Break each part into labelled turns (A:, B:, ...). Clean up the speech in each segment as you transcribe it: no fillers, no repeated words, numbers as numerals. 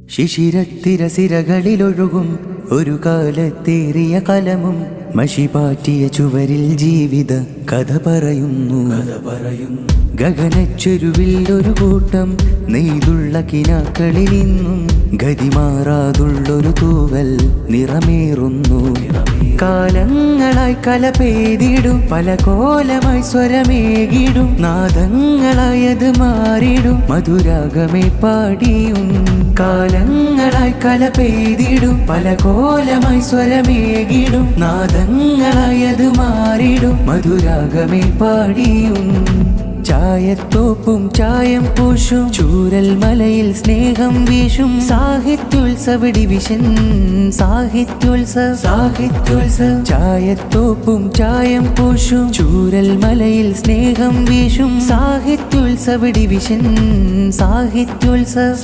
A: ശിശിരത്തിരസിരകളിലൊഴുകും ഒരു കാലത്തേറിയ കലമും മഷിപാറ്റിയ ചുവരിൽ ജീവിത കഥ പറയുന്നു. ഗഗനച്ചൊരുവിൽ ഒരു കൂട്ടം നെയ്തുള്ള കിനാക്കളിൽ നിന്നും ഗതിമാറാതുള്ളൊരു തൂവൽ നിറമേറുന്നു. കാലങ്ങളായി കല പെയ്തിടും, പല കോലമായി സ്വരമേകിടും, നാദങ്ങളായത് മാറിടും, മധുരാഗമേ പാടിയും. കാലങ്ങളായി കല പെയ്തിടും, പല കോലമായി സ്വരമേകിടും, നാദങ്ങളായത് മാറിടും, മധുരാഗമേ പാടിയും. ചായത്തോപ്പും ചായം പൂശും ചൂരൽ മലയിൽ സ്നേഹം വീശും സാഹിത്യോത്സവ ഡിവിഷൻ സാഹിത്യോത്സവ ചായത്തോപ്പും ചായം പൂശും ചൂരൽ മലയിൽ സ്നേഹം വീശും സാഹിത്യോത്സവ ഡിവിഷൻ സാഹിത്യോത്സവ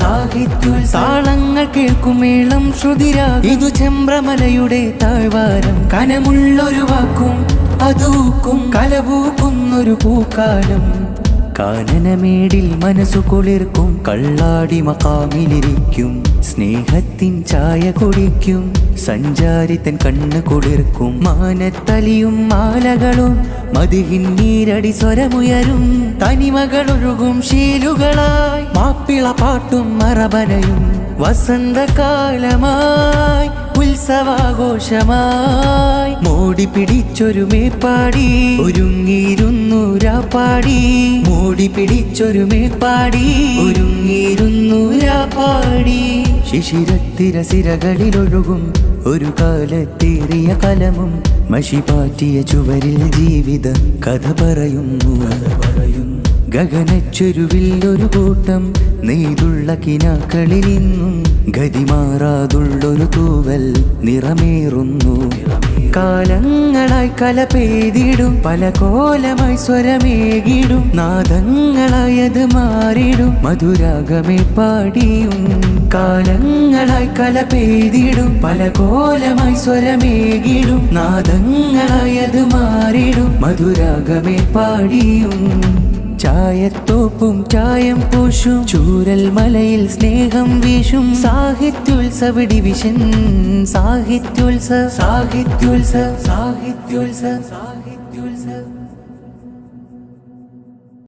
A: താളങ്ങൾ കേൾക്കും മേളം ശ്രുതിരാ ഇതു ചെമ്പ്രമലയുടെ താഴ്വാരം. കനമുള്ളൊരു വാക്കും അതൂക്കും കലപൂക്കുന്നൊരു പൂക്കാലം. കാനനമേടിൽ മനസ്സു കുളിർക്കും, കള്ളാടി മക്കാമിലിരിക്കും, സ്നേഹത്തിൻ ചായ കുടിക്കും, സഞ്ചാരിത്തൻ കണ്ണ് കുളിർക്കും. മാനത്തലിയും മാലകളും മതിഹിൻ നീരടി സ്വരമുയരും, തനിമകളൊഴുകും ശീലുകളായി മാപ്പിള പാട്ടും മറബനയും. വസന്തകാലമായി ഉത്സവാഘോഷമായി മോടി പിടിച്ചൊരു മേപ്പാടി ഒരുങ്ങിയിരുന്നു രാപ്പാടി. മോടി പിടിച്ചൊരു മേപ്പാടി ഒരുങ്ങിയിരുന്നു രാപ്പാടി. ശിശിരത്തിരസിരകളിലൊഴുകും ഒരു കാലത്തേറിയ കലമും മഷിപാറ്റിയ ചുവരിൽ ജീവിത കഥ പറയുന്നു. ഗഗനച്ചൊരുവിൽ ഒരു കൂട്ടം നെയ്തുള്ള കിനാക്കളിൽ നിന്നും ഗതിമാറാതുള്ളൊരു തൂവൽ നിറമേറുന്നു. കാലങ്ങളായി കല പെയ്തിടും, പല കോലമായി സ്വരമേകിടും, നാദങ്ങളായത് മാറിടും, മധുരാഗമേ പാടിയും. കാലങ്ങളായി കല പെയ്തിടും, പല കോലമായി സ്വരമേകിടും, നാദങ്ങളായത് മാറിടും, മധുരാഗമേ പാടിയും. ചായത്തോപ്പും ചായം പൂശും ചൂരൽ മലയിൽ സ്നേഹം വീശും സാഹിത്യോത്സവ ഡിവിഷൻ സാഹിത്യോത്സവ